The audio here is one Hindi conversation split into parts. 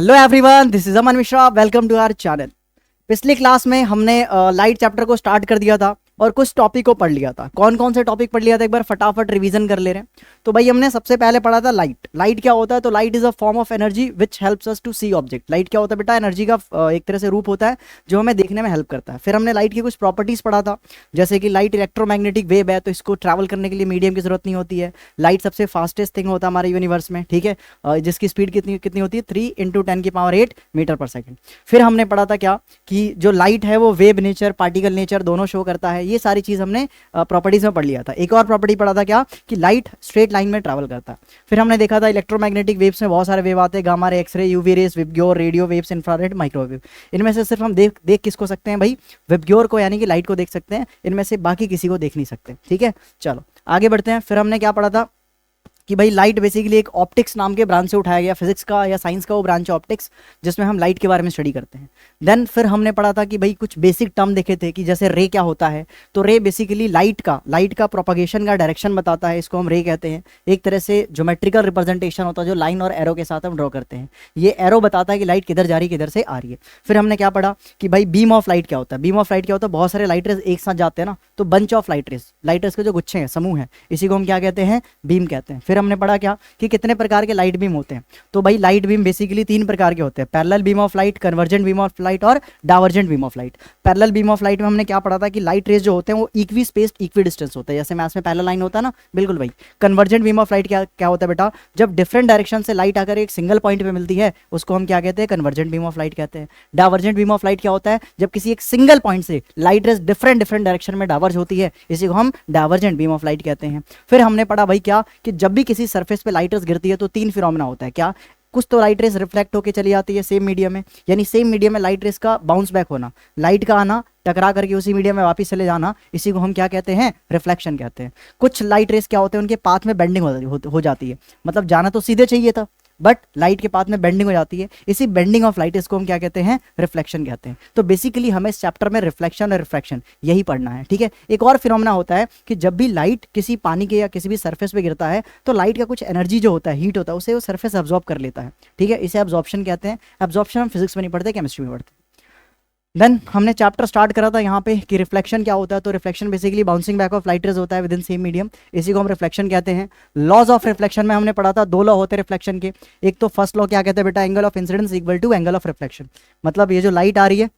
Hello everyone, this is Aman Mishra. Welcome to our channel. पिछली क्लास में हमने लाइट चैप्टर को स्टार्ट कर दिया था और कुछ टॉपिक को पढ़ लिया था। कौन कौन से टॉपिक पढ़ लिया था एक बार फटाफट रिवीजन कर ले रहे हैं। तो भाई हमने सबसे पहले पढ़ा था लाइट। लाइट क्या होता है? तो light is a form of energy which helps us to see object. Light क्या होता है बेटा? एनर्जी का एक तरह से रूप होता है जो हमें देखने में हेल्प करता है। फिर हमने लाइट की कुछ प्रॉपर्टीज पढ़ा था, जैसे कि लाइट इलेक्ट्रोमैग्नेटिक वेव है, तो इसको ट्रैवल करने के लिए मीडियम की जरूरत नहीं होती है। लाइट सबसे फास्टेस्ट थिंग होता है हमारे यूनिवर्स में, ठीक है, जिसकी स्पीड कितनी कितनी होती है? 3 × 10⁸ मीटर पर सेकेंड। फिर हमने पढ़ा था क्या कि जो लाइट है वो वेव नेचर, पार्टिकल नेचर दोनों शो करता है। ये सारी चीज हमने प्रॉपर्टीज में पढ़ लिया था। एक और प्रॉपर्टी पढ़ा था क्या कि लाइट स्ट्रेट लाइन में ट्रैवल करता है। फिर हमने देखा था इलेक्ट्रोमैग्नेटिक वेव्स में बहुत सारे वेव आते हैं, gamma ray, X ray, UV rays, VIBGYOR, radio waves, infrared, microwave. इनमें से सिर्फ हम देख किसको सकते हैं भाई? विबग्योर को, यानी कि लाइट को देख सकते हैं। इनमें से बाकी किसी को देख नहीं सकते, ठीक है। चलो आगे बढ़ते हैं। फिर हमने क्या पढ़ा था कि भाई लाइट बेसिकली एक ऑप्टिक्स नाम के ब्रांच से उठाया गया, फिजिक्स का या साइंस का वो ब्रांच है ऑप्टिक्स, जिसमें हम लाइट के बारे में स्टडी करते हैं। देन फिर हमने पढ़ा था कि भाई कुछ बेसिक टर्म देखे थे कि जैसे रे क्या होता है। तो रे बेसिकली लाइट का प्रोपगेशन का डायरेक्शन बताता है, इसको हम रे कहते हैं। एक तरह से ज्योमेट्रिकल रिप्रेजेंटेशन होता है जो लाइन और एरो के साथ हम ड्रॉ करते हैं। ये एरो बताता है कि लाइट किधर जा रही है, किधर से आ रही है। फिर हमने क्या पढ़ा कि भाई बीम ऑफ लाइट क्या होता है। बीम ऑफ लाइट क्या होता है? बहुत सारे लाइट रेज एक साथ जाते हैं ना, तो बंच ऑफ लाइट रेज के जो गुच्छे हैं, समूह है, इसी को हम क्या कहते हैं? बीम कहते हैं। फिर हमने पढ़ा क्या कि कितने प्रकार के लाइट बीम होते हैं। तो भाई लाइट बीम बेसिकली 3 प्रकार के होते हैं: parallel beam of light, convergent beam of light और divergent beam of light. Parallel beam of light में हमने क्या पढ़ा था कि लाइट रेज जो होते हैं वो इक्वी स्पेस्ड, इक्वी डिस्टेंस होते हैं, जैसे मैथ्स में पैरेलल लाइन होता है ना, बिल्कुल भाई। कन्वर्जेंट बीम ऑफ लाइट क्या होता है बेटा? जब डिफरेंट डायरेक्शन से लाइट आकर एक सिंगल पॉइंट पे मिलती है उसको हम क्या कहते हैं? कन्वर्जेंट बीम ऑफ लाइट कहते हैं। डाइवर्जेंट बीम ऑफ लाइट क्या होता है? जब किसी एक सिंगल पॉइंट से लाइट रेज डिफरेंट डायरेक्शन में डाइवर्ज होती है, इसी को हम डाइवर्जेंट बीम ऑफ लाइट कहते हैं। फिर हमने पढ़ा भाई क्या कि जब भी किसी सरफेस पे लाइट रेज गिरती है तो 3 फिनोमेना होता है। क्या? कुछ तो लाइट रेस रिफ्लेक्ट होकर चली जाती है सेम मीडियम में, यानी सेम मीडियम में लाइट रेस का बाउंस बैक होना, लाइट का आना, टकरा करके उसी मीडियम में वापस चले जाना, इसी को हम क्या कहते हैं? रिफ्लेक्शन कहते हैं। कुछ लाइट रेस क्या होते हैं? उनके पाथ में बेंडिंग हो जाती है, मतलब जाना तो सीधे चाहिए था बट लाइट के पाथ में बेंडिंग हो जाती है। इसी बेंडिंग ऑफ लाइट इसको हम क्या कहते हैं? रिफ्लेक्शन कहते हैं। तो बेसिकली हमें इस चैप्टर में रिफ्लेक्शन और रिफ्रैक्शन यही पढ़ना है, ठीक है। एक और फिनोमेना होता है कि जब भी लाइट किसी पानी के या किसी भी सरफेस पे गिरता है तो लाइट का कुछ एनर्जी जो होता है, हीट होता है, उसे वो सरफेस एब्जॉर्ब कर लेता है, ठीक है। इसे एब्जॉर्प्शन कहते हैं। एब्जॉर्प्शन हम फिजिक्स में नहीं पढ़ते, केमिस्ट्री में पढ़ते हैं। देन हमने चैप्टर स्टार्ट करा था यहाँ पे कि रिफ्लेक्शन क्या होता है। तो reflection basically bouncing back of light rays होता है विद इन सेम मीडियम, इसी को हम रिफ्लेक्शन कहते हैं। लॉज ऑफ रिफ्लेक्शन में हमने पढ़ा था 2 लॉ होते हैं रिफ्लेक्शन के। एक तो फर्स्ट लॉ क्या कहते हैं बेटा? Angle of incidence equal to angle of reflection. मतलब ये जो लाइट आ रही है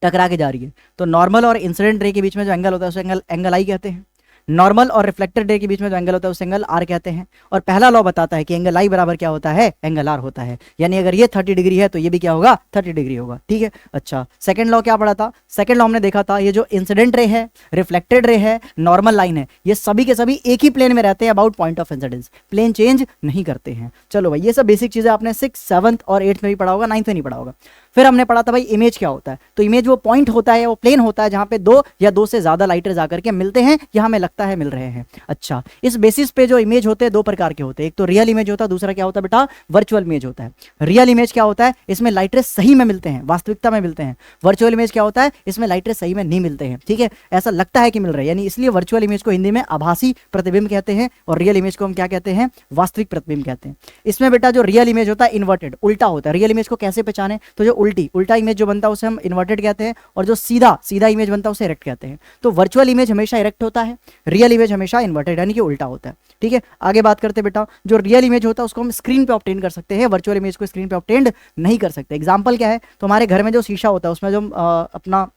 टकरा के जा रही है, तो नॉर्मल और इंसिडेंट रे के बीच में जो एंगल होता है उसे एंगल आई कहते हैं। नॉर्मल और रिफ्लेक्टेड रे के बीच में जो एंगल होता है उसे एंगल आर कहते हैं। और पहला लॉ बताता है कि एंगल आई बराबर क्या होता है? एंगल आर होता है। यानी अगर ये 30 डिग्री है तो ये भी क्या होगा? 30 डिग्री होगा, ठीक है। अच्छा, सेकंड लॉ क्या पढ़ा था? सेकंड लॉ हमने देखा था ये जो इंसिडेंट रे है, रिफ्लेक्टेड रे है, नॉर्मल लाइन है, ये सभी के सभी एक ही प्लेन में रहते हैं about point of incidence, plane change नहीं करते हैं। चलो भाई, ये सब बेसिक चीजें आपने 6th, 7th और 8th में भी पढ़ा होगा, 9th में नहीं पढ़ा होगा। फिर हमने पढ़ा था भाई इमेज क्या होता है। तो इमेज वो पॉइंट होता है, वो प्लेन होता है जहां पे 2 या 2 से ज्यादा लाइट रेज आकर के मिलते हैं या हमें लगता है मिल रहे हैं। अच्छा, इस बेसिस पे जो इमेज होते हैं 2 प्रकार के होते हैं। एक तो रियल इमेज होता है, दूसरा क्या होता है बेटा? वर्चुअल इमेज होता है। रियल इमेज क्या होता है? इसमें लाइट रेज सही में मिलते हैं, वास्तविकता में मिलते हैं। वर्चुअल इमेज क्या होता है? इसमें लाइट रेज सही में नहीं मिलते हैं, ठीक है, ऐसा लगता है कि मिल रहे हैं। यानी इसलिए वर्चुअल इमेज को हिंदी में आभासी प्रतिबिंब कहते हैं और रियल इमेज को हम क्या कहते हैं? वास्तविक प्रतिबिंब कहते हैं। इसमें बेटा जो रियल इमेज होता है इन्वर्टेड, उल्टा होता है। रियल इमेज को कैसे पहचाने? तो जो उल्टा इमेज जो बनता है उसे हम इन्वर्टेड कहते हैं, और जो सीधा इमेज बनता है उसे इरेक्ट कहते हैं। तो वर्चुअल इमेज हमेशा इरेक्ट होता है, रियल इमेज हमेशा इन्वर्टेड यानी कि उल्टा होता है, ठीक है। आगे बात करते हैं बेटा, जो रियल इमेज होता है उसको हम स्क्रीन पे ऑब्टेन कर सकते हैं, वर्चुअल इमेज को स्क्रीन पे ऑब्टेन नहीं कर सकते। एग्जांपल क्या है? तो हमारे घर में जो शीशा होता है उसमें जो अपना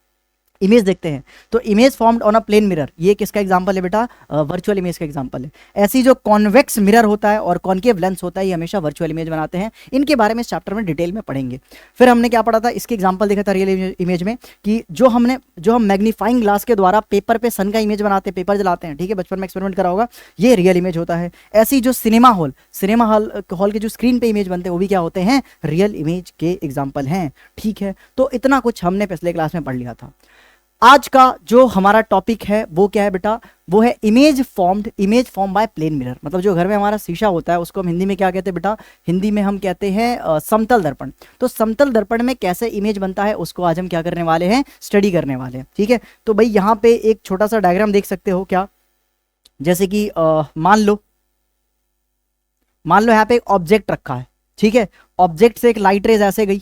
इमेज देखते हैं, तो image formed on a plane mirror, ये किसका एग्जांपल है बेटा? वर्चुअल इमेज का एग्जांपल है। ऐसी जो कॉन्वेक्स मिरर होता है और कॉन्केव लेंस होता है, ये हमेशा वर्चुअल इमेज बनाते हैं। इनके बारे में इस चैप्टर में डिटेल में पढ़ेंगे। फिर हमने क्या पढ़ा था? इसके एग्जांपल देखा था रियल इमेज में कि जो हम मैग्नीफाइंग ग्लास के द्वारा पेपर पे सन का इमेज बनाते हैं, पेपर जलाते हैं, ठीक है, बचपन में एक्सपेरिमेंट करा होगा, ये रियल इमेज होता है। ऐसी जो सिनेमा हॉल के जो स्क्रीन पे इमेज बनते हैं वो भी क्या होते हैं? रियल इमेज के एग्जाम्पल हैं, ठीक है। तो इतना कुछ हमने पिछले क्लास में पढ़ लिया था। आज का जो हमारा टॉपिक है वो क्या है बेटा? वो है image form by plane mirror. मतलब जो घर में हमारा शीशा होता है उसको हम हिंदी में क्या कहते हैं बेटा? हिंदी में हम कहते हैं समतल दर्पण। तो समतल दर्पण में कैसे इमेज बनता है उसको आज हम क्या करने वाले हैं? स्टडी करने वाले हैं, ठीक है। तो भाई यहाँ पे एक छोटा सा डायग्राम देख सकते हो क्या? जैसे कि मान लो यहाँ पे एक ऑब्जेक्ट रखा है, ठीक है, ऑब्जेक्ट से एक लाइट रेज ऐसे गई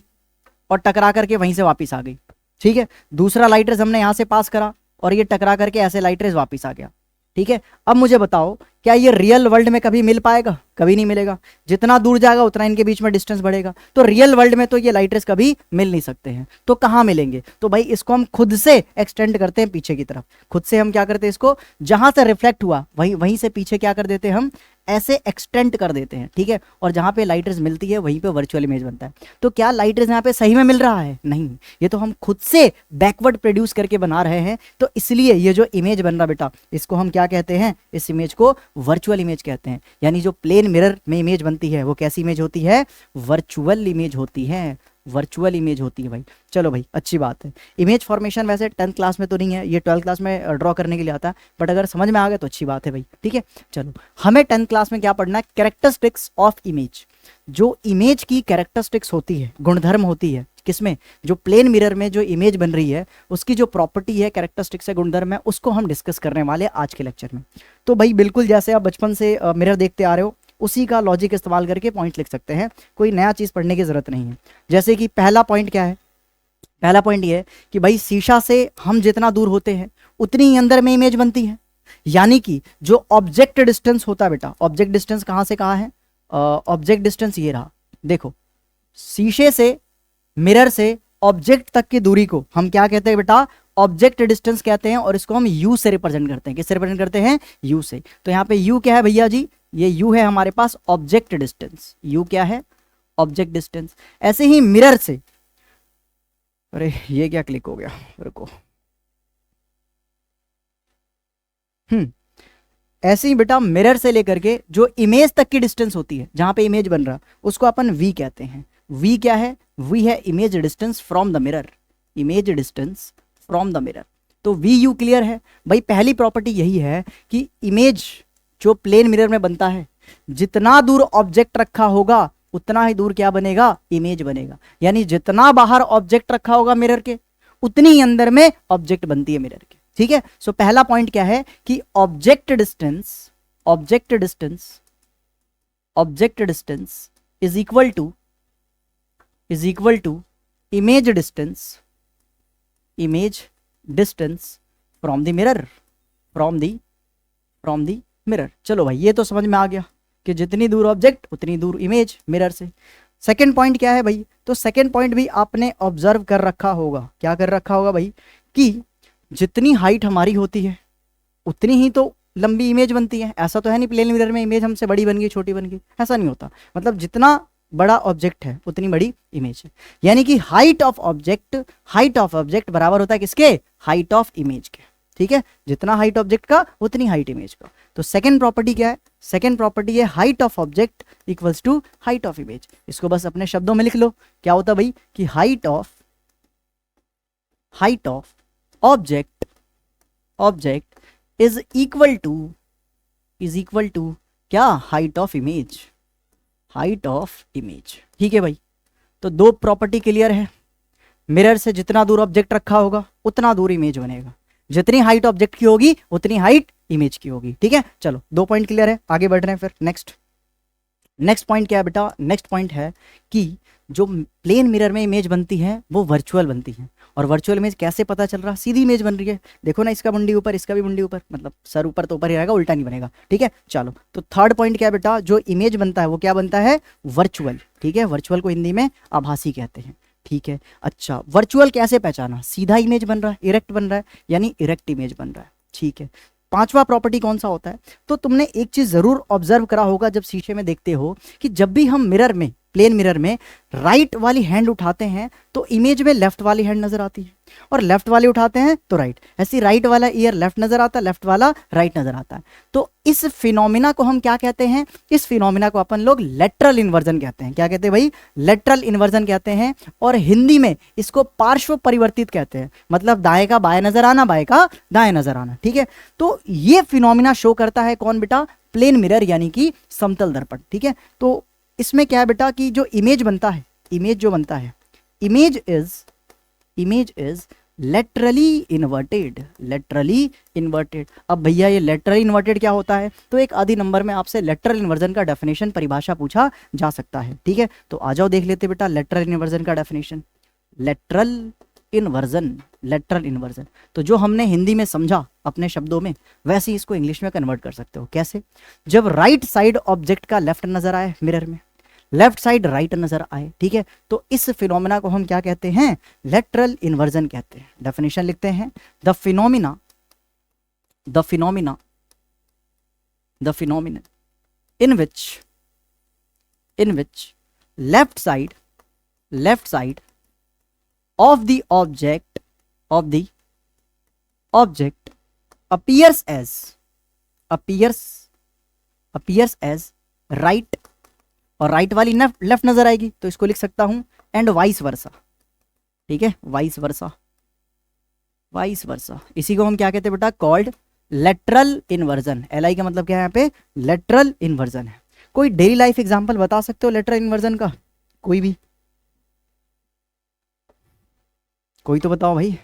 और टकरा करके वहीं से वापस आ गई, ठीक है, दूसरा लाइट रेज हमने यहां से पास करा और ये टकरा करके ऐसे लाइट रेज वापस आ गया, ठीक है। अब मुझे बताओ क्या ये रियल वर्ल्ड में कभी मिल पाएगा? कभी नहीं मिलेगा। जितना दूर जाएगा उतना इनके बीच में डिस्टेंस बढ़ेगा, तो रियल वर्ल्ड में तो ये लाइट रेज कभी मिल नहीं सकते हैं। तो कहाँ मिलेंगे? तो भाई इसको हम खुद से एक्सटेंड करते हैं पीछे की तरफ, खुद से हम क्या करते हैं, इसको जहां से रिफ्लेक्ट हुआ वहीं से पीछे क्या कर देते हैं, हम ऐसे एक्सटेंड कर देते हैं, ठीक है। और जहां पे लाइट रेज मिलती है वहीं पे वर्चुअल इमेज बनता है। तो क्या लाइट रेज यहाँ पे सही में मिल रहा है? नहीं, ये तो हम खुद से बैकवर्ड प्रोड्यूस करके बना रहे हैं। तो इसलिए ये जो इमेज बन रहा बेटा, इसको हम क्या कहते हैं? इस इमेज को वर्चुअल इमेज कहते हैं। यानी जो प्लेन मिरर में इमेज बनती है वो कैसी इमेज होती है? वर्चुअल इमेज होती है, वर्चुअल इमेज होती है भाई। चलो भाई, अच्छी बात है। इमेज फॉर्मेशन वैसे 10th क्लास में तो नहीं है, ये 12th क्लास में ड्रॉ करने के लिए आता है, बट अगर समझ में आ गया तो अच्छी बात है भाई, ठीक है। चलो, हमें 10th क्लास में क्या पढ़ना है? Characteristics of image. जो इमेज की कैरेक्टरिस्टिक्स होती है, गुणधर्म होती है, किसमें? जो प्लेन मिरर में जो इमेज बन रही है उसकी जो प्रॉपर्टी है, कैरेक्टरिस्टिक्स है, गुणधर्म है, उसको हम डिस्कस करने वाले आज के लेक्चर में। तो भाई बिल्कुल जैसे आप बचपन से मिरर देखते आ रहे हो उसी का लॉजिक इस्तेमाल करके पॉइंट लिख सकते हैं, कोई नया चीज़ पढ़ने की ज़रूरत नहीं है। जैसे कि पहला पॉइंट क्या है? पहला पॉइंट ये है कि भाई शीशा से हम जितना दूर होते हैं उतनी ही अंदर में इमेज बनती है। यानी कि जो ऑब्जेक्ट डिस्टेंस होता है बेटा, ऑब्जेक्ट डिस्टेंस कहाँ से कहाँ है? ऑब्जेक्ट डिस्टेंस ये रहा, देखो, शीशे से मिरर से ऑब्जेक्ट तक की दूरी को हम क्या कहते हैं बेटा? ऑब्जेक्ट डिस्टेंस कहते हैं। और इसको हम यू से रिप्रेजेंट करते हैं। किससे रिप्रेजेंट करते हैं? यू से। तो यहाँ पे यू क्या है भैया जी? ये यू है हमारे पास ऑब्जेक्ट डिस्टेंस। यू क्या है? Object distance. ऐसे ही मिरर से, अरे ये क्या क्लिक हो गया, रुको, ऐसे ही बेटा मिरर से लेकर के जो इमेज तक की डिस्टेंस होती है, जहां पे इमेज बन रहा, उसको अपन वी कहते हैं। वी क्या है? वी है image distance from the mirror, image distance from the mirror. तो वी यू क्लियर है भाई। पहली प्रॉपर्टी यही है कि इमेज जो प्लेन मिरर में बनता है, जितना दूर ऑब्जेक्ट रखा होगा उतना ही दूर क्या बनेगा? इमेज बनेगा। यानी जितना बाहर ऑब्जेक्ट रखा होगा मिरर के, उतनी ही अंदर में ऑब्जेक्ट बनती है मिरर के, ठीक है। सो पहला पॉइंट क्या है कि object distance, object distance, object distance is equal to image distance, image distance from the mirror, from the mirror. चलो भाई, ये तो समझ में आ गया कि जितनी दूर ऑब्जेक्ट उतनी दूर इमेज मिरर से। सेकंड पॉइंट क्या है भाई? तो सेकंड पॉइंट भी आपने ऑब्जर्व कर रखा होगा। क्या कर रखा होगा भाई? कि जितनी हाइट हमारी होती है उतनी ही तो लंबी इमेज बनती है। ऐसा तो है नहीं प्लेन मिरर में इमेज हमसे बड़ी बन गई, छोटी बन गई, ऐसा नहीं होता। मतलब जितना बड़ा ऑब्जेक्ट है उतनी बड़ी इमेज है। यानी कि हाइट ऑफ ऑब्जेक्ट बराबर होता है किसके? हाइट ऑफ इमेज के, ठीक है। जितना हाइट ऑब्जेक्ट का उतनी हाइट इमेज का। तो सेकंड प्रॉपर्टी क्या है? सेकंड प्रॉपर्टी है height of object equals to height of image. इसको बस अपने शब्दों में लिख लो। क्या होता है भाई? कि height of object is equal to क्या? Height of image, height of image, ठीक है भाई। तो दो प्रॉपर्टी क्लियर है। मिरर से जितना दूर ऑब्जेक्ट रखा होगा उतना दूर इमेज बनेगा, जितनी हाइट ऑब्जेक्ट की होगी उतनी हाइट इमेज की होगी, ठीक है। चलो, दो पॉइंट क्लियर है, आगे बढ़ रहे हैं फिर। नेक्स्ट पॉइंट क्या है बेटा? नेक्स्ट पॉइंट है कि जो प्लेन मिरर में इमेज बनती है वो वर्चुअल बनती है। और वर्चुअल इमेज कैसे पता चल रहा? सीधी इमेज बन रही है, देखो ना, इसका मुंडी ऊपर, इसका भी मुंडी ऊपर, मतलब सर ऊपर तो ऊपर ही रहेगा, उल्टा नहीं बनेगा, ठीक है। चलो, तो थर्ड पॉइंट क्या है बेटा? जो इमेज बनता है वो क्या बनता है? वर्चुअल, ठीक है। वर्चुअल को हिंदी में आभासी कहते हैं, ठीक है। अच्छा, वर्चुअल कैसे पहचाना? सीधा इमेज बन रहा है, इरेक्ट बन रहा है, यानी इरेक्ट इमेज बन रहा है, ठीक है। पांचवा प्रॉपर्टी कौन सा होता है? तो तुमने एक चीज जरूर ऑब्जर्व करा होगा जब शीशे में देखते हो कि जब भी हम मिरर में, प्लेन मिरर में राइट वाली हैंड उठाते हैं तो इमेज में लेफ्ट वाली हैंड नजर आती है, और लेफ्ट वाली उठाते हैं तो राइट। ऐसी राइट वाला ईयर लेफ्ट नजर आता है, लेफ्ट वाला राइट नजर आता है। तो इस फिनोमिना को हम क्या कहते हैं? इस फिनोमिना को अपन लोग लेटरल इन्वर्जन कहते हैं। क्या कहते हैं भाई? लेटरल इन्वर्जन कहते हैं। और हिंदी में इसको पार्श्व परिवर्तित कहते हैं, मतलब दाएं का बाएं नजर आना, बाएं का दाएं नजर आना, ठीक है। तो ये फिनोमिना शो करता है कौन बेटा? प्लेन मिरर, यानी कि समतल दर्पण, ठीक है। तो इसमें क्या है बेटा कि जो इमेज बनता है, इमेज जो बनता है, image is laterally inverted, laterally inverted. अब भैया ये लेटरली इन्वर्टेड क्या होता है, तो एक आधी नंबर में आपसे लेटरल इन्वर्जन का डेफिनेशन परिभाषा पूछा जा सकता है, ठीक है। तो आ जाओ देख लेते बेटा लेटरल इन्वर्जन का definition. Lateral inversion, lateral inversion तो जो हमने हिंदी में समझा अपने शब्दों में, वैसे ही इसको इंग्लिश में कन्वर्ट कर सकते हो। कैसे? जब राइट साइड ऑब्जेक्ट का लेफ्ट नजर आए मिरर में, लेफ्ट साइड राइट नजर आए, ठीक है, तो इस फिनोमिना को हम क्या कहते हैं, लेटरल इन्वर्जन कहते हैं। डेफिनेशन लिखते हैं, the phenomena in which left side of the object appears as right, और राइट वाली लेफ्ट नजर आएगी, तो इसको लिख सकता हूं एंड वाइस वर्सा, ठीक है, वाइस वर्सा। इसी को हम क्या कहते हैं बेटा, कॉल्ड लेटरल इन्वर्जन। LI का मतलब क्या है यहाँ पे, लेटरल इन्वर्जन है। कोई डेली लाइफ एग्जांपल बता सकते हो लेटरल इन्वर्जन का, कोई भी, कोई तो बताओ भाई।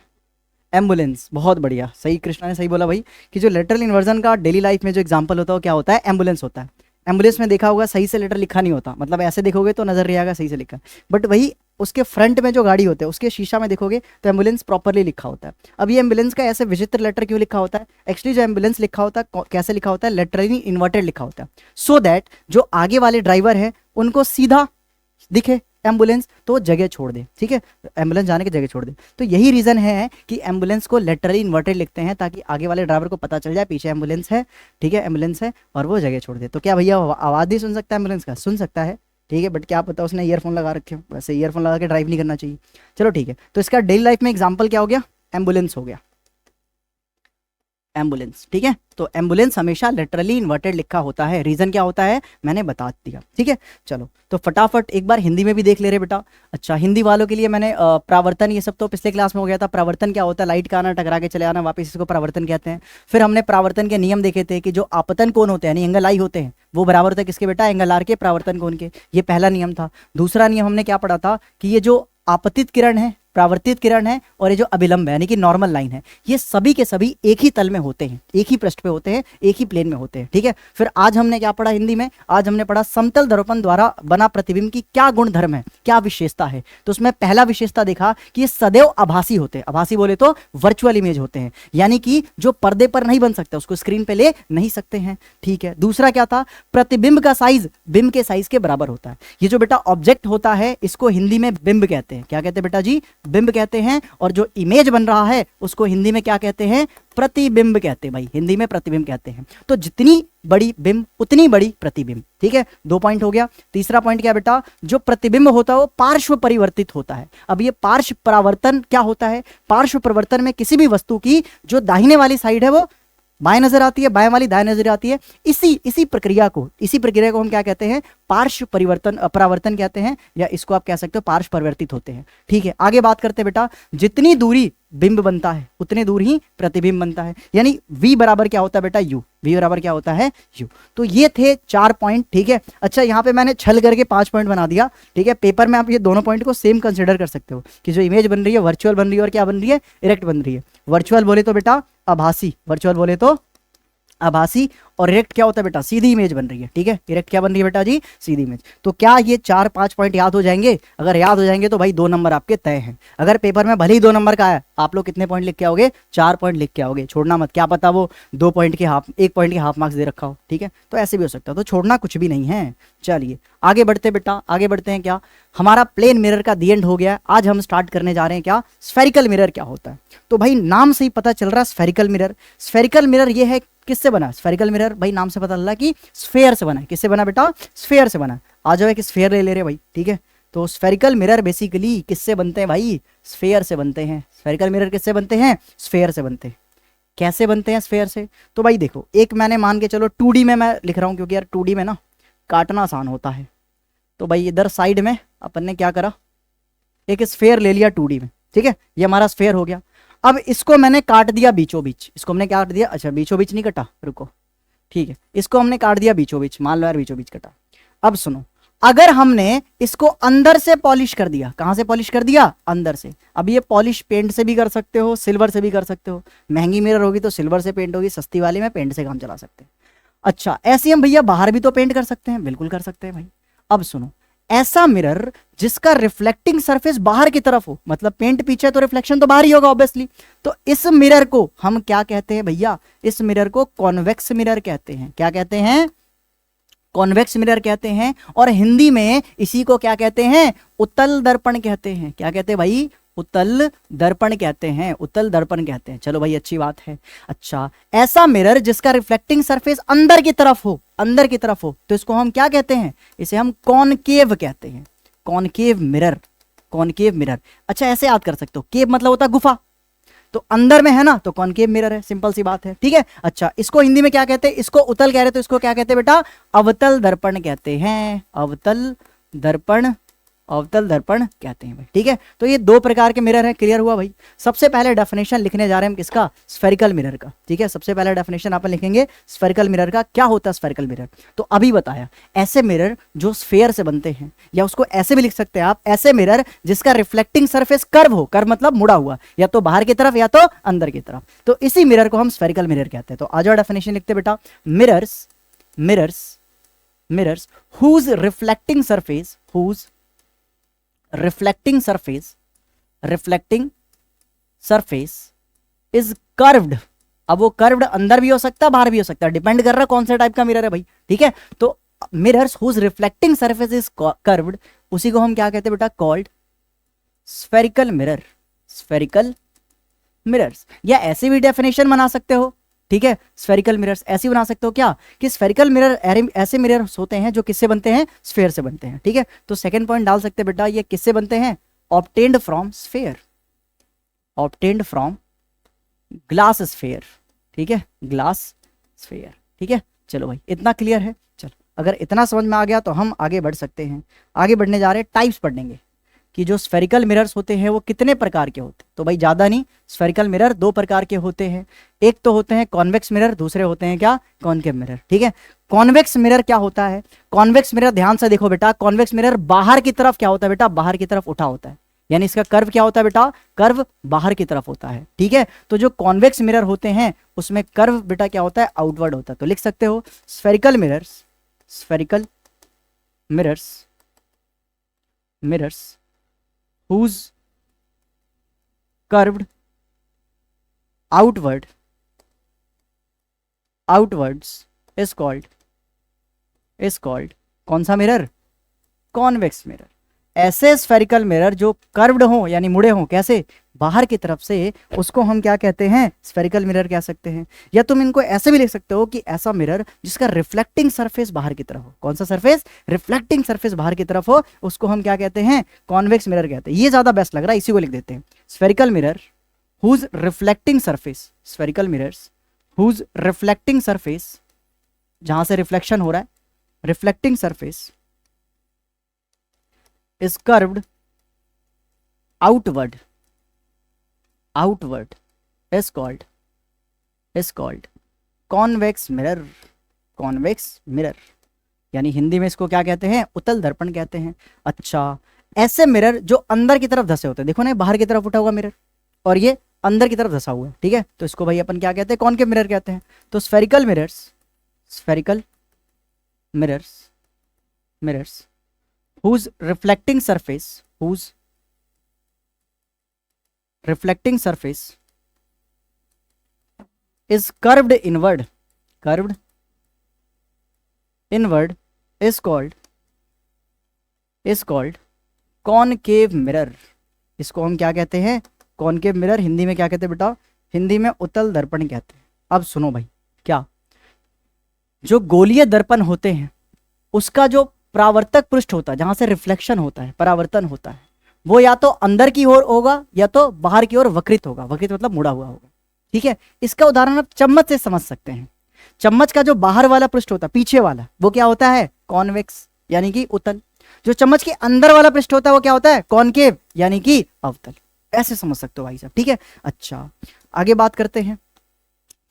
एम्बुलेंस, बहुत बढ़िया, सही, कृष्णा ने सही बोला भाई कि जो लेटरल इन्वर्जन का डेली लाइफ में जो एग्जांपल होता है वो क्या होता है, एम्बुलेंस होता है। एम्बुलेंस में देखा होगा सही से लेटर लिखा नहीं होता, मतलब ऐसे देखोगे तो नजर नहीं आएगा सही से लिखा, बट वही उसके फ्रंट में जो गाड़ी होते हैं उसके शीशा में देखोगे तो एम्बुलेंस प्रॉपरली लिखा होता है। अब ये एम्बुलेंस का ऐसे विचित्र लेटर क्यों लिखा होता है, एक्चुअली जो एम्बुलेंस लिखा होता है कैसे लिखा होता है, लेटरली इन्वर्टेड लिखा होता है, सो दैट जो आगे वाले ड्राइवर है उनको सीधा दिखे एम्बुलेंस, तो जगह छोड़ दे, ठीक है, एम्बुलेंस जाने की जगह छोड़ दे। तो यही रीजन है कि एम्बुलेंस को लेटरली इन्वर्टेड लिखते हैं, ताकि आगे वाले ड्राइवर को पता चल जाए पीछे एम्बुलेंस है, ठीक है, एम्बुलेंस है, और वो जगह छोड़ दे। तो क्या भैया आवाज नहीं सुन सकता एम्बुलेंस का, सुन सकता है, ठीक है, बट क्या पता उसने ईयरफोन लगा रखे हो, वैसे ईयरफोन लगा के ड्राइव नहीं करना चाहिए। चलो ठीक है, तो इसका डेली लाइफ में एग्जाम्पल क्या हो गया, एम्बुलेंस हो गया, एम्बुलेंस, ठीक है। तो एम्बुलेंस हमेशा लेटरली इन्वर्टेड लिखा होता है, रीजन क्या होता है मैंने बता दिया, ठीक है। चलो तो फटाफट एक बार हिंदी में भी देख ले रहे बेटा। अच्छा, हिंदी वालों के लिए मैंने प्रावर्तन, ये सब तो पिछले क्लास में हो गया था। प्रावर्तन क्या होता है, लाइट का आना, टकरा के चले आना वापस, इसको प्रावर्तन कहते हैं। फिर हमने प्रावर्तन के नियम देखे थे कि जो आपतन कोण होते हैं यानी एंगल आई होते हैं वो बराबर होता है किसके बेटा, एंगल आर के, प्रावर्तन कोण के। ये पहला नियम था। दूसरा नियम हमने क्या पढ़ा था कि ये जो आपतित किरण है, प्रावर्तित किरण है, और ये जो अभिलंब है यानी कि नॉर्मल लाइन है, ये सभी के सभी एक ही तल में होते हैं, एक ही पृष्ठ पे होते हैं, एक ही प्लेन में होते हैं, ठीक है। फिर आज हमने क्या पढ़ा हिंदी में, आज हमने पढ़ा समतल दर्पण द्वारा बना प्रतिबिंब की क्या गुण धर्म है, क्या विशेषता है। तो उसमें पहला विशेषता देखा कि ये सदैव आभासी होते हैं, आभासी बोले तो वर्चुअल इमेज होते हैं, यानी कि जो पर्दे पर नहीं बन सकते उसको स्क्रीन पे ले नहीं सकते हैं, ठीक है। दूसरा क्या था, प्रतिबिंब का साइज बिंब के साइज के बराबर होता है। ये जो बेटा ऑब्जेक्ट होता है इसको हिंदी में बिंब कहते हैं, क्या कहते हैं बेटा जी, बिंब कहते हैं। और जो इमेज बन रहा है उसको हिंदी में क्या कहते हैं, प्रतिबिंब कहते हैं भाई, हिंदी में प्रतिबिंब कहते हैं। तो जितनी बड़ी बिंब उतनी बड़ी प्रतिबिंब, ठीक है। 2 पॉइंट हो गया। तीसरा पॉइंट क्या बेटा, जो प्रतिबिंब होता है वो पार्श्व परिवर्तित होता है। अब ये पार्श्व परावर्तन क्या होता है, पार्श्व परिवर्तन में किसी भी वस्तु की जो दाहिने वाली साइड है वो बाएं नजर आती है, बाएं वाली दाएं नजर आती है। इसी प्रक्रिया को हम क्या कहते हैं, पार्श्व परिवर्तन, परावर्तन कहते हैं, या इसको आप कह सकते हो पार्श्व परिवर्तित होते हैं, ठीक है। आगे बात करते हैं बेटा, जितनी दूरी बिंब बनता है उतनी दूर ही प्रतिबिंब बनता है, यानी v बराबर क्या होता है बेटा, u, v बराबर क्या होता है, u। तो ये थे 4 पॉइंट, ठीक है। अच्छा, यहाँ पे मैंने छल करके 5 पॉइंट बना दिया, ठीक है। पेपर में आप ये दोनों पॉइंट को सेम कंसिडर कर सकते हो कि जो इमेज बन रही है वर्चुअल बन रही है और क्या बन रही है, इरेक्ट बन रही है। वर्चुअल बोले तो बेटा आभासी, वर्चुअल बोले तो आभासी, और इरेक्ट क्या होता है बेटा, सीधी इमेज बन रही है, ठीक है। इरेक्ट क्या बन रही है बेटा जी, सीधी इमेज। तो क्या ये 4-5 पॉइंट याद हो जाएंगे? अगर याद हो जाएंगे तो भाई 2 नंबर आपके तय हैं। अगर पेपर में भले ही 2 नंबर का है, आप लोग कितने पॉइंट लिख के आओगे, 4 पॉइंट लिख के आओगे, छोड़ना मत। क्या पता वो 2 पॉइंट के हाफ, 1 पॉइंट के हाफ मार्क्स दे रखा हो, ठीक है, तो ऐसे भी हो सकता है, तो छोड़ना कुछ भी नहीं है। चलिए आगे बढ़ते बेटा, आगे बढ़ते हैं। क्या हमारा प्लेन मिरर का दी एंड हो गया। आज हम स्टार्ट करने जा रहे हैं क्या, स्फेरिकल मिरर क्या होता है। तो भाई नाम से ही पता चल रहा है स्फेरिकल मिरर। स्फेरिकल मिरर ये है, किससे बना है स्फेरिकल मिरर, भाई नाम से पता चल रहा है कि स्फेयर से बना है। किससे बना बेटा, स्फेयर से बना है। आ जाओ एक स्फेयर ले रहे भाई, ठीक है। तो स्फेरिकल मिरर बेसिकली किससे बनते हैं भाई, स्फेयर से बनते हैं। स्फेरिकल मिरर किससे बनते हैं, स्फेयर से बनते हैं। कैसे बनते हैं स्फेयर से, तो भाई देखो, एक मैंने मान के चलो 2D में मैं लिख रहा हूँ, क्योंकि यार 2D में ना काटना आसान होता है। तो भाई इधर साइड में अपन ने क्या करा, एक स्फेयर ले लिया 2D में, ठीक है, ये हमारा स्फेयर हो गया। अब इसको मैंने काट दिया बीचों बीच, इसको हमने काट दिया, अच्छा बीचों बीच नहीं कटा, रुको, ठीक है, इसको हमने काट दिया बीचों बीच, मान लो यार बीचों बीच कटा। अब सुनो, अगर हमने इसको अंदर से पॉलिश कर दिया, कहां से पॉलिश कर दिया? अंदर से। अब ये पॉलिश पेंट से भी कर सकते हो, सिल्वर से भी कर सकते हो। महंगी मिरर होगी तो सिल्वर से पेंट होगी, सस्ती वाली में पेंट से काम चला सकते हैं। अच्छा, ऐसे हम भैया बाहर भी तो पेंट कर सकते हैं, बिल्कुल कर सकते हैं भाई। अब सुनो, ऐसा मिरर जिसका रिफ्लेक्टिंग सरफेस बाहर की तरफ हो, मतलब पेंट पीछे तो रिफ्लेक्शन तो बाहर ही होगा ऑब्वियसली, तो इस मिरर को हम क्या कहते हैं भैया? इस मिरर को कॉन्वेक्स मिरर कहते हैं। क्या कहते हैं? कॉन्वेक्स मिरर कहते हैं। और हिंदी में इसी को क्या कहते हैं? उत्तल दर्पण कहते हैं। क्या कहते हैं भाई? उत्तल दर्पण कहते हैं, उत्तल दर्पण कहते हैं। चलो भाई, अच्छी बात है। अच्छा, ऐसा मिरर जिसका रिफ्लेक्टिंग सरफेस अंदर की तरफ हो, अंदर की तरफ हो, तो इसको हम क्या कहते हैं? इसे हम कॉनकेव कहते हैं। Concave mirror, concave mirror. अच्छा, ऐसे याद कर सकते हो, केव मतलब होता है गुफा, तो अंदर में है ना, तो कॉनकेव मिरर है, सिंपल सी बात है। ठीक है। अच्छा, इसको हिंदी में क्या कहते हैं? इसको उत्तल कह रहे, तो इसको क्या कहते हैं बेटा? अवतल दर्पण कहते हैं। अवतल दर्पण, अवतल दर्पण कहते हैं भाई। ठीक है, तो ये दो प्रकार के मिरर हैं। क्लियर हुआ भाई? सबसे पहले डेफिनेशन लिखने जा रहे हैं हम किसका? स्फेरिकल मिरर का। ठीक है, सबसे पहले डेफिनेशन अपन लिखेंगे स्फेरिकल मिरर का। क्या होता है स्फेरिकल मिरर? तो अभी बताया, ऐसे मिरर जो स्फेयर से बनते हैं, या उसको ऐसे भी लिख सकते हैं आप, ऐसे मिरर जिसका रिफ्लेक्टिंग सरफेस कर्व हो, कर्व मतलब मुड़ा हुआ, या तो बाहर की तरफ या तो अंदर की तरफ, तो इसी मिरर को हम स्फेरिकल मिरर कहते हैं। तो आ जाओ, डेफिनेशन लिखते बेटा। Mirrors, mirrors, mirrors whose reflecting surface, whose reflecting surface, reflecting surface is curved। अब वो कर्व्ड अंदर भी हो सकता है, बाहर भी हो सकता है, डिपेंड कर रहा है कौन से टाइप का मिरर है भाई। ठीक है, तो mirrors whose reflecting surface is curved, उसी को हम क्या कहते हैं बेटा? Called spherical mirror, spherical mirrors. या ऐसे भी डेफिनेशन बना सकते हो। ठीक है, स्फेरिकल मिरर्स ऐसे बना सकते हो क्या? कि स्फेरिकल मिरर ऐसे मिरर्स होते हैं जो किससे बनते हैं? स्फेयर से बनते हैं। ठीक है, तो सेकंड पॉइंट डाल सकते हैं बेटा, ये किससे बनते हैं? Obtained from sphere, obtained from glass sphere. ठीक है, ग्लास स्फेयर। ठीक है, चलो भाई, इतना क्लियर है। चलो, अगर इतना समझ में आ गया तो हम आगे बढ़ सकते हैं। आगे बढ़ने जा रहे हैं, टाइप्स पढ़ेंगे कि जो स्फेरिकल मिरर्स होते हैं वो कितने प्रकार के होते हैं। तो भाई ज़्यादा नहीं, स्फेरिकल मिरर दो प्रकार के होते हैं। एक तो होते हैं कॉन्वेक्स मिरर, दूसरे होते हैं क्या? Concave mirror. ठीक है, कॉन्वेक्स मिरर क्या होता है? कॉन्वेक्स मिरर ध्यान से देखो बेटा, कॉन्वेक्स मिरर बाहर की तरफ क्या होता है बेटा? बाहर की तरफ उठा होता है, यानी इसका कर्व क्या होता है बेटा? कर्व बाहर की तरफ होता है। ठीक है, तो जो कॉन्वेक्स मिरर होते हैं उसमें कर्व बेटा क्या होता है? आउटवर्ड होता है। तो लिख सकते हो spherical mirrors, spherical mirrors, mirrors whose curved outwards is called कौन सा मिरर? Convex mirror. ऐसे स्फेरिकल मिरर जो कर्व्ड हो, यानी मुड़े हो, कैसे? बाहर की तरफ से, उसको हम क्या कहते हैं? स्फेरिकल मिरर कह सकते हैं। या तुम इनको ऐसे भी लिख सकते हो कि ऐसा मिरर जिसका रिफ्लेक्टिंग सरफेस बाहर की तरफ हो। कौन सा सरफेस? रिफ्लेक्टिंग सरफेस बाहर की तरफ हो, उसको हम क्या कहते हैं? कॉन्वेक्स मिरर कहते हैं। ये ज्यादा बेस्ट लग रहा है, इसी को लिख देते हैं spherical mirror whose reflecting surface, spherical mirrors whose reflecting surface, जहां से रिफ्लेक्शन हो रहा है, reflecting surface is curved outward is called convex mirror, convex mirror, यानी हिंदी में इसको क्या कहते हैं? उत्तल दर्पण कहते हैं। अच्छा, ऐसे मिरर जो अंदर की तरफ धसे होते हैं, देखो ना, बाहर की तरफ उठा हुआ मिरर और ये अंदर की तरफ धसा हुआ है। ठीक है, तो इसको भाई अपन क्या कहते हैं? कॉनकेव मिरर कहते हैं। तो spherical mirrors, spherical mirrors, mirrors whose reflecting surface is curved inward is called concave mirror। इसको हम क्या कहते हैं? Concave mirror. हिंदी में क्या कहते हैं बेटा? हिंदी में उत्तल दर्पण कहते हैं। अब सुनो भाई, क्या जो गोलीय दर्पण होते हैं उसका जो परावर्तक पृष्ठ होता है, जहां से रिफ्लेक्शन होता है, परावर्तन होता है, वो या तो अंदर की ओर होगा या तो बाहर की ओर वक्रित होगा। वक्रित मतलब मुड़ा हुआ होगा। ठीक है, इसका उदाहरण आप चम्मच से समझ सकते हैं। चम्मच का जो बाहर वाला पृष्ठ होता है, पीछे वाला, वो क्या होता है? कॉन्वेक्स, यानी कि उत्तल। जो चम्मच के अंदर वाला पृष्ठ होता है वो क्या होता है? कॉनकेव, यानी कि अवतल। ऐसे समझ सकते हो भाई साहब। ठीक है, अच्छा, आगे बात करते हैं।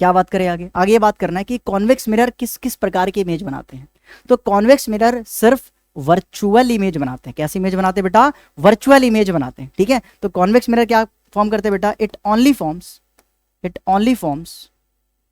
क्या बात करें आगे? ये बात करना है कि कॉन्वेक्स मिरर किस किस प्रकार की इमेज बनाते हैं। तो कॉन्वेक्स मिरर सिर्फ वर्चुअल इमेज बनाते हैं। कैसी इमेज बनाते हैं बेटा? वर्चुअल इमेज बनाते हैं। ठीक है, तो कॉन्वेक्स मिरर क्या फॉर्म करते हैं बेटा? It only forms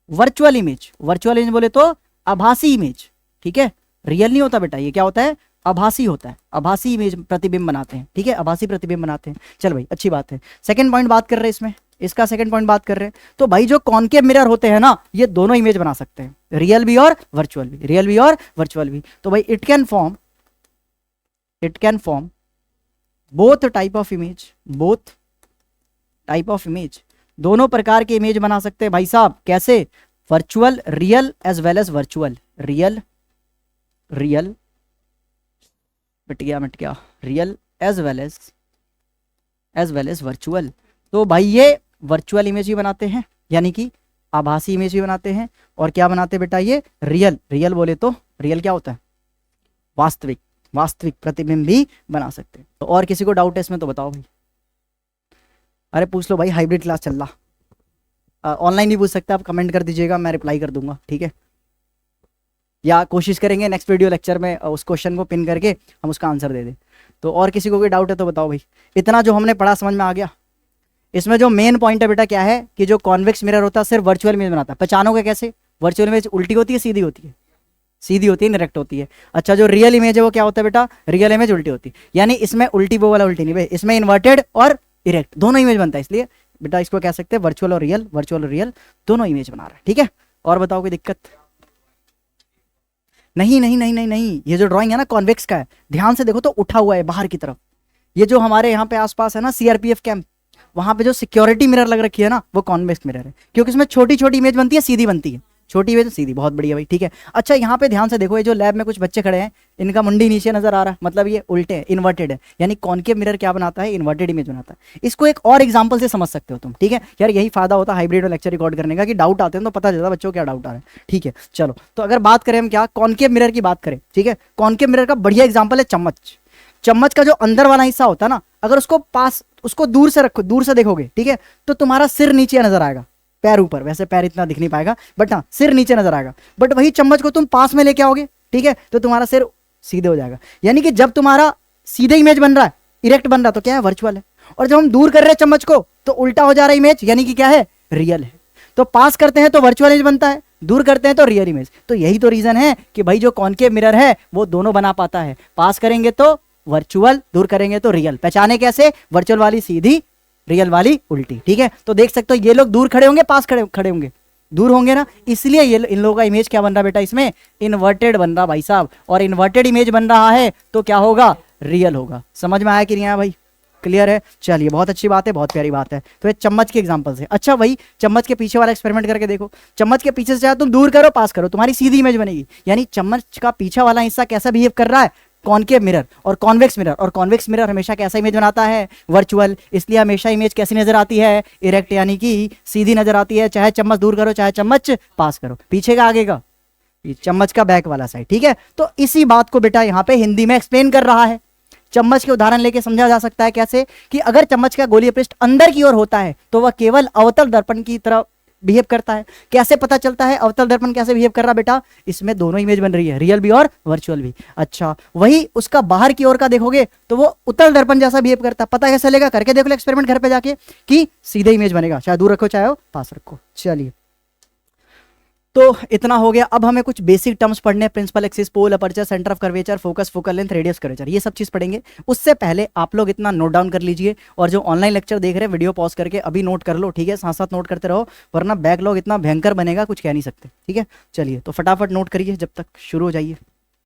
virtual image. Virtual image बोले तो आभासी इमेज। ठीक है, रियल नहीं होता बेटा, ये क्या होता है? आभासी होता है। आभासी इमेज प्रतिबिंब बनाते हैं। ठीक है, आभासी प्रतिबिंब बनाते हैं। चल भाई, अच्छी बात है। सेकंड पॉइंट बात कर रहे हैं इसमें, इसका सेकंड पॉइंट बात कर रहे हैं। तो भाई जो कॉन्केव मिरर होते हैं ना, ये दोनों इमेज बना सकते हैं, रियल भी और वर्चुअल भी, रियल भी और वर्चुअल भी। तो भाई it can form both type of image, दोनों प्रकार के इमेज बना सकते हैं भाई साहब। कैसे? Virtual, real as well as virtual. Real मिट गया, real as well as virtual. तो भाई ये वर्चुअल इमेज भी बनाते हैं, यानी कि आभासी इमेज भी बनाते हैं। और क्या बनाते हैं बेटा? ये रियल बोले तो रियल क्या होता है? वास्तविक प्रतिबिंब भी बना सकते हैं। तो और किसी को डाउट है इसमें तो बताओ भाई। अरे पूछ लो भाई, हाइब्रिड क्लास चल रहा। ऑनलाइन भी पूछ सकते हैं आप, कमेंट कर दीजिएगा, मैं रिप्लाई कर दूंगा। ठीक है, या कोशिश करेंगे नेक्स्ट वीडियो लेक्चर में उस क्वेश्चन को पिन करके हम उसका आंसर दे दें। तो और किसी को कोई डाउट है तो बताओ भाई। इतना जो हमने पढ़ा समझ में आ गया? इसमें जो मेन पॉइंट है बेटा क्या है कि जो कॉन्वेक्स मिरर होता है सिर्फ वर्चुअल इमेज बनाता है। पहचानोगे कैसे? वर्चुअल इमेज उल्टी होती है, सीधी होती है? सीधी होती है, डायरेक्ट होती है। अच्छा, जो रियल इमेज है वो क्या होता है बेटा? रियल इमेज उल्टी होती है। यानी इसमें उल्टी वो वाला उल्टी नहीं भाई, इसमें इन्वर्टेड और इरेक्ट दोनों इमेज बनता है। इसलिए बेटा इसको कह सकते हैं वर्चुअल और रियल दोनों इमेज बना रहा है। ठीक है, और बताओ कोई दिक्कत? नहीं, ये जो ड्राइंग है ना कॉन्वेक्स का है, ध्यान से देखो तो उठा हुआ है बाहर की तरफ। ये जो हमारे यहाँ पे आसपास है ना सीआरपीएफ कैंप, वहां पे जो सिक्योरिटी मिरर लग रखी है ना, वो कॉन्वेक्स मिरर है। क्योंकि इसमें छोटी छोटी इमेज बनती है, सीधी बनती है। छोटी इमेज सीधी, बहुत बढ़िया भाई। ठीक है, अच्छा यहाँ पे ध्यान से देखो, ये जो लैब में कुछ बच्चे खड़े हैं, इनका मुंडी नीचे नजर आ रहा है, मतलब ये उल्टे है, इन्वर्टेड है। यानी कॉन्केव मिरर क्या बनाता है? इन्वर्टेड इमेज बनाता है। इसको एक और एग्जांपल से समझ सकते हो तुम। ठीक है यार, यही फायदा होता है हाइब्रिड में लेक्चर रिकॉर्ड करने का, कि डाउट आते हैं तो पता चलता है बच्चों क्या डाउट आ रहा है। ठीक है, चलो तो अगर बात करें हम क्या कॉन्केव मिरर की बात करें। ठीक है, कॉन्केव मिरर का बढ़िया एग्जाम्पल है चम्मच का जो अंदर वाला हिस्सा होता है ना, अगर उसको दूर से रखो, दूर से देखोगे, ठीक है, तो तुम्हारा सिर नीचे नजर आएगा, पैर ऊपर। वैसे पैर इतना दिख नहीं पाएगा, बट हाँ सिर नीचे नजर आएगा। बट वही चम्मच को तुम पास में लेके आओगे, ठीक है, तो तुम्हारा सिर सीधे हो जाएगा। यानी कि जब तुम्हारा सीधे इमेज बन रहा है, इरेक्ट बन रहा है, तो क्या है? वर्चुअल है। और जब हम दूर कर रहे हैं चम्मच को, तो उल्टा हो जा रहा है इमेज, यानी कि क्या है? रियल है। तो पास करते हैं तो वर्चुअल इमेज बनता है, दूर करते हैं तो रियल इमेज। तो यही तो रीजन है कि भाई जो कॉन्केव मिरर है वो दोनों बना पाता है। पास करेंगे तो वर्चुअल, दूर करेंगे तो रियल। पहचाने कैसे? वर्चुअल वाली सीधी, रियल वाली उल्टी। ठीक है, तो देख सकते हो ये लोग दूर खड़े होंगे, पास खड़े होंगे, दूर होंगे ना, इसलिए ये इन लोगों का इमेज क्या बन रहा बेटा? इसमें इन्वर्टेड बन रहा भाई साहब। और इन्वर्टेड इमेज बन रहा है तो क्या होगा? रियल होगा। समझ में आया कि नहीं आया भाई? क्लियर है? चलिए, बहुत अच्छी बात है, बहुत प्यारी बात है। तो ये चम्मच के एग्जांपल से। अच्छा भाई, चम्मच के पीछे वाला एक्सपेरिमेंट करके देखो। चम्मच के पीछे से चाहे तुम दूर करो, पास करो, तुम्हारी सीधी इमेज बनेगी। यानी चम्मच का पीछे वाला हिस्सा कैसा बिहेव कर रहा है? कॉन्केव मिरर और कॉन्वेक्स मिरर। और कॉन्वेक्स मिरर हमेशा कैसा इमेज बनाता है? वर्चुअल। इसलिए हमेशा इमेज कैसी नजर आती है? इरेक्ट, यानी कि सीधी नजर आती है, चाहे चम्मच दूर करो, चाहे चम्मच पास करो। पीछे का आगे का? चम्मच का बैक वाला साइड। ठीक है, तो इसी बात को बेटा यहाँ पे हिंदी में एक्सप्लेन कर रहा है। चम्मच के उदाहरण लेके समझा जा सकता है कैसे, कि अगर चम्मच का गोलीय पृष्ठ अंदर की ओर होता है तो वह केवल अवतल दर्पण की तरह बिहेव करता है। कैसे पता चलता है अवतल दर्पण कैसे बिहेव कर रहा बेटा? इसमें दोनों इमेज बन रही है, रियल भी और वर्चुअल भी। अच्छा, वही उसका बाहर की ओर का देखोगे तो वो उत्तल दर्पण जैसा बिहेव करता है। पता कैसे चलेगा? करके देख लो एक्सपेरिमेंट घर पे जाके, कि सीधे इमेज बनेगा, चाहे दूर रखो चाहे पास रखो। चलिए, तो इतना हो गया। अब हमें कुछ बेसिक टर्म्स पढ़ने हैं। Principal axis, pole, aperture, centre of curvature, focus, focal length, radius, curvature, ये सब चीज पढ़ेंगे। उससे पहले आप लोग इतना नोट डाउन कर लीजिए, और जो ऑनलाइन लेक्चर देख रहे हैं वीडियो पॉज करके अभी नोट कर लो। ठीक है, साथ साथ नोट करते रहो, वरना बैकलॉग इतना भयंकर बनेगा कुछ कह नहीं सकते। ठीक है, चलिए तो फटाफट नोट करिए, जब तक शुरू हो जाइए।